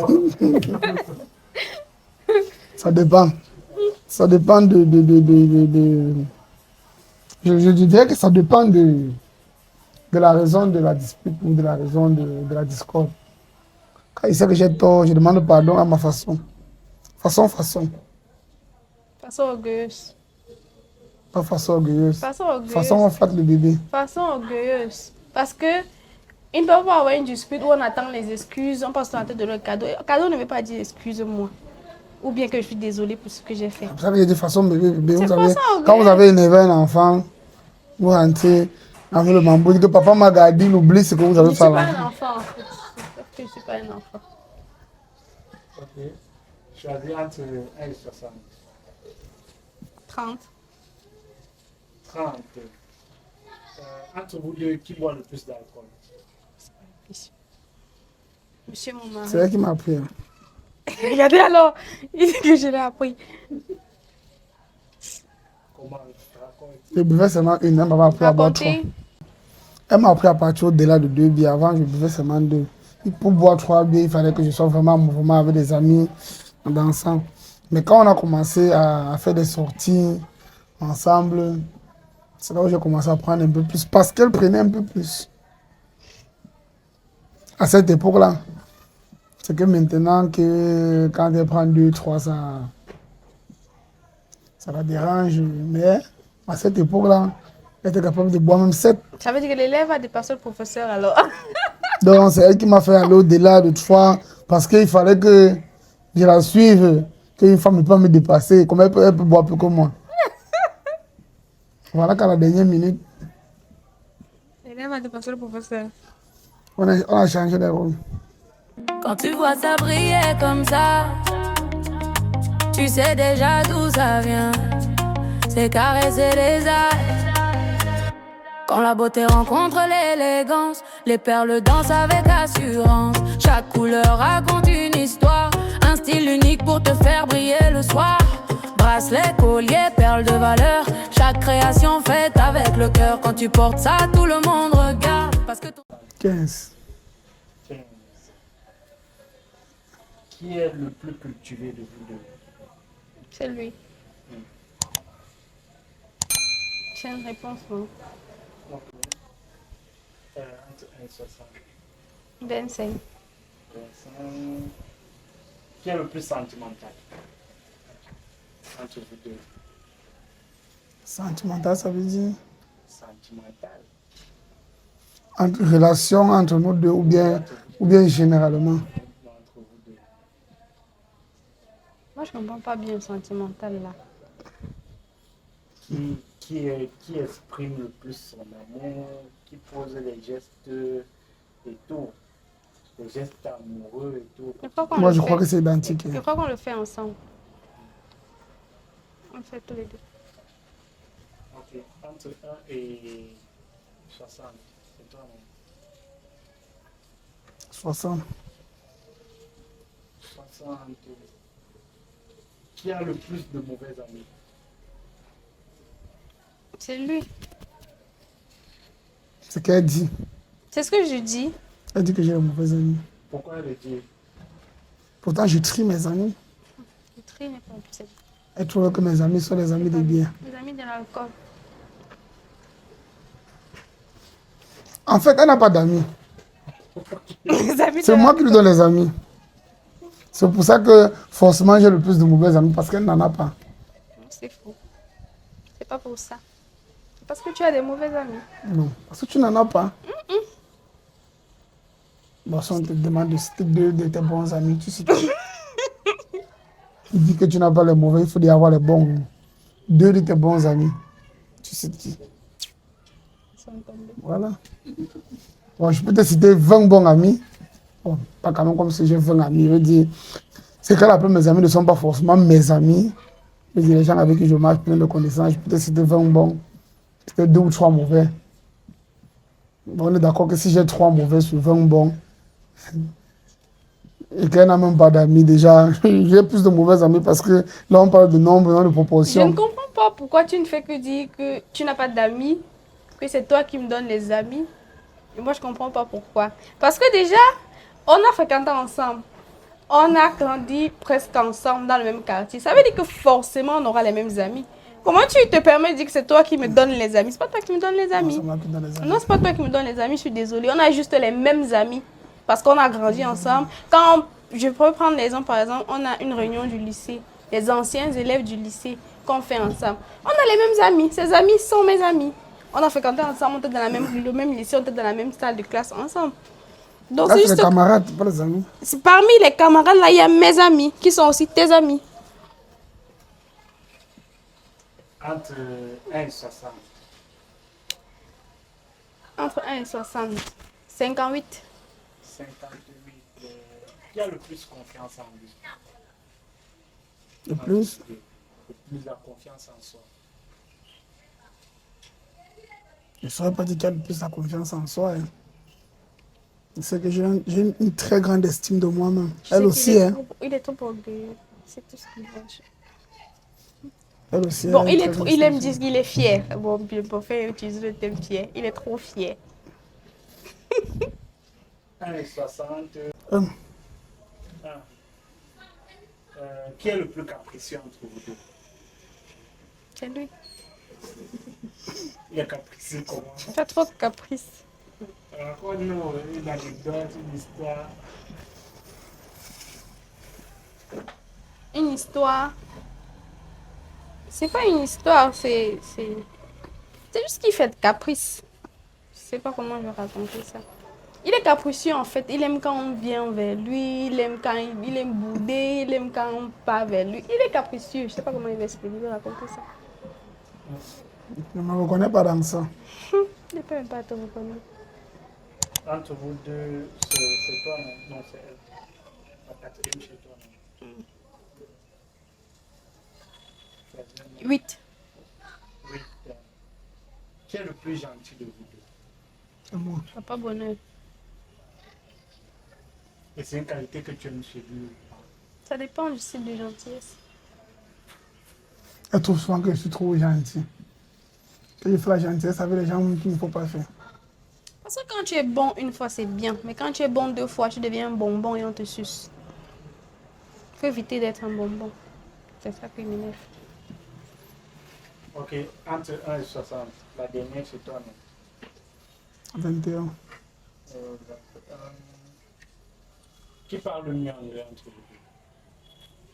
Ça dépend. Ça dépend je dirais que ça dépend de la raison de la dispute ou de la raison de la discorde. Quand il sait que j'ai tort, je demande pardon à ma façon. Façon. Façon orgueilleuse. Pas façon orgueilleuse. Façon orgueilleuse. Façon on flatte le bébé. Façon orgueilleuse. Parce que ils ne peuvent pas avoir une dispute où on attend les excuses, on passe dans la tête de leur cadeau. Cadeau ne veut pas dire excuse-moi. Ou bien que je suis désolée pour ce que j'ai fait. Vous savez, il y a des façons bébé. C'est Vous savez, façon orgueilleuse. quand vous avez énervé un enfant, vous rentrez avec le bambou, dites que papa m'a gardé, il oublie ce que vous Je avez ne fait. suis pas là. un enfant en fait. Je ne suis pas un enfant. Ok. Choisis entre 1 et 60. 30. 30. Entre vous deux, qui boit le plus d'alcool? Monsieur mon mari. C'est elle qui m'a appris. Hein. Regardez alors, il dit que je l'ai appris. Comment raconte? Je buvais seulement une, elle m'a appris à boire 3. Racontez. Elle m'a appris à partir au-delà de 2 bières. Avant, je buvais seulement 2. Et pour boire 3 bières, il fallait que je sois vraiment en mouvement avec des amis. en dansant. Mais quand on a commencé à faire des sorties ensemble, c'est là où j'ai commencé à prendre un peu plus. Parce qu'elle prenait un peu plus. À cette époque-là. C'est que maintenant, que quand elle prend 2, 3, ça la dérange. Mais à cette époque-là, elle était capable de boire même 7. Ça veut dire que l'élève a dépassé le professeur alors. Donc, c'est elle qui m'a fait aller au-delà de 3 parce qu'il fallait que je la suive, qu'une femme ne peut pas me dépasser. Comment elle peut boire plus que moi? Voilà qu'à la dernière minute, L'élève a dépassé le professeur. on a changé les rôles. Quand tu vois ça briller comme ça, tu sais déjà d'où ça vient. C'est caresser les ailes. Quand la beauté rencontre l'élégance, les perles dansent avec assurance. Chaque couleur raconte une histoire, un style unique pour te faire briller le soir. Bracelet, collier, perles de valeur, chaque création faite avec le cœur. Quand tu portes ça, tout le monde regarde. Parce que 15. 15. Qui est le plus cultivé de vous deux? C'est lui. J'ai une réponse, non? Ok. Entre 1 et 60. 25. 25. Qui est le plus sentimental entre vous deux? Sentimental, ça veut dire Sentimental. entre relation entre nous deux ou bien généralement. Entre vous deux. Moi, je comprends pas bien le sentimental là. Qui exprime le plus son amour, qui pose les gestes et tout, les gestes amoureux et tout. Je crois qu'on Moi, le je fait. crois que c'est identique. Je crois qu'on le fait ensemble. On le fait tous les deux. Ok, entre 1 et 60, c'est toi, non? 60. 60. Qui a le plus de mauvais amis? C'est lui. C'est qu'elle dit. C'est ce que je dis. Elle dit que j'ai de mauvais amis. Pourquoi elle le dit? Pourtant, je trie mes amis. Le tri n'est pas possible. Elle trouve que mes amis sont les amis de bien. Les amis de l'alcool. En fait, elle n'a pas d'amis. Les amis de C'est moi qui l'alcool. lui donne les amis. C'est pour ça que forcément j'ai le plus de mauvais amis parce qu'elle n'en a pas. C'est faux. C'est pas pour ça. C'est parce que tu as des mauvais amis. Non, parce que tu n'en as pas. Bon, si on te demande de citer 2 de tes bons amis, tu cites. Il dit que tu n'as pas les mauvais, il faut y avoir les bons. 2 de tes bons amis, tu cites qui? Ils sont tombés. Voilà. Bon, je peux te citer 20 bons amis. Bon, pas quand même comme si j'ai 20 amis. Je veux dire, c'est qu'elle appelle mes amis ne sont pas forcément mes amis. Je veux dire, les gens avec qui je marche, plein de connaissances, je peux te citer 20 bons. Peut-être 2 ou 3 mauvais. Bon, on est d'accord que si j'ai 3 mauvais sur 20 bons, et qu'elle n'a même pas d'amis, déjà, j'ai plus de mauvais amis parce que là, on parle de nombre, non de Je ne proportion. comprends pas pourquoi tu ne fais que dire que tu n'as pas d'amis, que c'est toi qui me donnes les amis. Et moi, je ne comprends pas pourquoi. Parce que déjà, on a fréquenté ensemble. On a grandi presque ensemble dans le même quartier. Ça veut dire que forcément, on aura les mêmes amis. Comment tu te permets de dire que c'est toi qui me donnes les amis? C'est pas toi qui me donnes les Non, amis. c'est moi qui donne les amis. Non, c'est pas toi qui me donnes les amis, je suis désolée. On a juste les mêmes amis parce qu'on a grandi ensemble. Je peux prendre l'exemple, par exemple, on a une réunion du lycée, les anciens élèves du lycée qu'on fait ensemble. On a les mêmes amis, ces amis sont mes amis. On a fréquenté ensemble, on était dans le même lycée, on était dans la même salle de classe ensemble. Donc Là, c'est c'est les juste camarades, pas les amis. parmi les camarades, là, il y a mes amis qui sont aussi tes amis. Entre 1 et 60. Entre 1 et 60, 58. 58. Qui a le plus confiance en lui? Le plus. Le plus la confiance en soi. Je ne saurais pas dire qu'il y a le plus la confiance en soi. Hein. C'est que j'ai une très grande estime de moi-même. Elle aussi, hein. Il est trop orgueilleux. C'est tout ce qu'il veut. Elle aussi. Bon, elle a une très grande il aime estime. dire qu'il est fier. Bon, pour faire utiliser le thème fier. Il est trop fier. 1 et 60. Hum. 1. Qui est le plus capricieux entre vous deux? C'est lui. Il est capricieux comment? Il fait trop de caprices. Raconte-nous une anecdote, une histoire. Une histoire. C'est pas une histoire, c'est juste qu'il fait de caprices. Je sais pas comment je vais raconter ça. Il est capricieux en fait. Il aime quand on vient vers lui, il aime quand il aime bouder, il aime quand on part vers lui. Il est capricieux. Je sais pas comment il va expliquer, il va raconter ça. Je ne me reconnais pas dans ça. Il ne peut même pas te reconnaître. Entre vous deux, c'est toi, non? Non, c'est elle. La quatrième chez toi, non? 8. Oui. Qui est le plus gentil de vous deux? C'est moi. Papa bonheur. Et c'est une qualité que tu aimes chez lui ou pas? Ça dépend du style de gentillesse. Elle trouve souvent que je suis trop gentil. Que je fais la gentillesse avec les gens qu'il ne faut pas faire. Parce que quand tu es bon une fois, c'est bien. Mais quand tu es bon 2 fois, tu deviens un bonbon et on te suce. Il faut éviter d'être un bonbon. C'est ça qui m'énerve. Ok, entre 1 et 60, la dernière chez toi, non? 21. 21. Qui parle le mieux anglais entre vous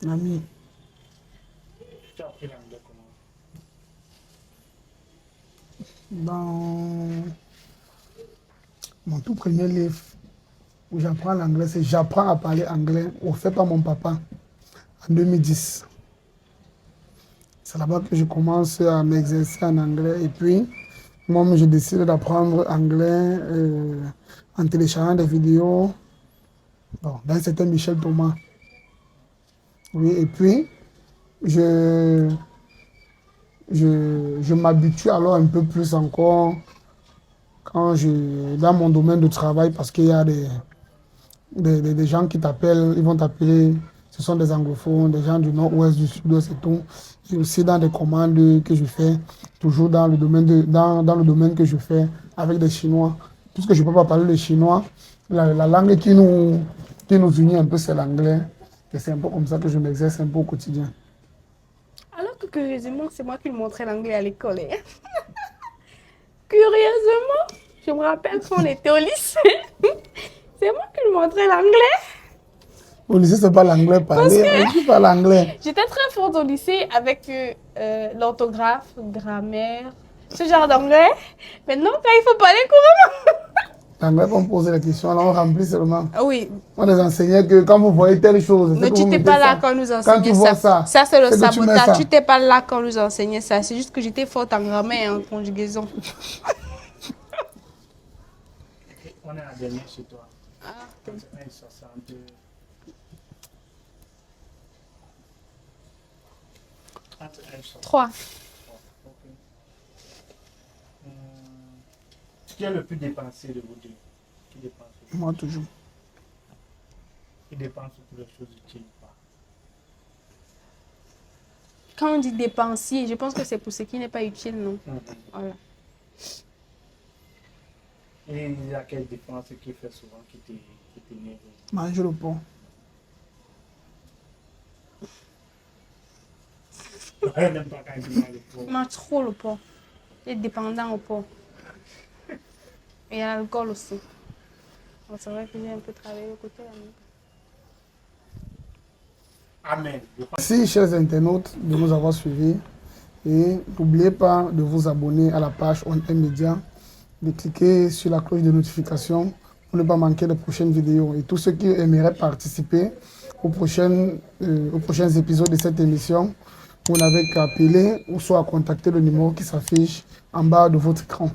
deux? Ami. Tu as appris l'anglais comment? Dans mon tout premier livre où j'apprends l'anglais, c'est J'apprends à parler anglais, offert par mon papa en 2010. C'est là-bas que je commence à m'exercer en anglais et puis moi, je décide d'apprendre anglais en téléchargeant des vidéos. Bon, d'un certain Michel Thomas. Oui, et puis je m'habitue alors un peu plus encore dans mon domaine de travail parce qu'il y a des gens qui t'appellent, ils vont t'appeler, ce sont des anglophones, des gens du nord-ouest, du sud-ouest et tout. Et aussi dans des commandes que je fais, toujours dans le domaine que je fais avec des Chinois. Puisque je ne peux pas parler le chinois, la langue qui nous unit un peu, c'est l'anglais. Et c'est un peu comme ça que je m'exerce un peu au quotidien. Alors que curieusement, c'est moi qui lui montrais l'anglais à l'école. Hein. Curieusement, je me rappelle quand on était au lycée. C'est moi qui lui montrais l'anglais. Au lycée, c'est pas l'anglais parler, tu parles anglais. J'étais très forte au lycée avec l'orthographe, grammaire, ce genre d'anglais. Maintenant, quand il faut parler couramment. L'anglais, on pose la question, alors on remplit seulement. Oui. On les enseignait que quand vous voyez telle chose, Mais tu n'étais pas là quand on nous enseignait quand tu vois ça. Ça, c'est le c'est que tu mets sabotage. ça. Tu n'étais pas là quand on nous enseignait ça. C'est juste que j'étais forte en grammaire et en conjugaison. On est à la dernière chez toi. Ah, Entre 1 et 60. Entre 1 et 60. 3. Ok. Qui est le plus dépensé de vous deux? Qui dépense le plus? Moi, toujours. Qui dépense pour les choses utiles ou pas? Quand on dit dépensier, je pense que c'est pour ce qui n'est pas utile, non? Voilà. Et il y a quelle dépense qui fait souvent qui t'énerve? Manger le pont. Elle n'aime pas quand il mange le pot. Il mange trop le porc. Il est dépendant au porc. Et à l'alcool aussi. Donc, c'est vrai que j'ai un peu travaillé au côté là. Amen. Merci, chers internautes, de nous avoir suivis. Et n'oubliez pas de vous abonner à la page On Aime Média, de cliquer sur la cloche de notification pour ne pas manquer les prochaines vidéos. Et tous ceux qui aimeraient participer aux prochains épisodes de cette émission, vous n'avez qu'à appeler ou soit à contacter le numéro qui s'affiche en bas de votre écran.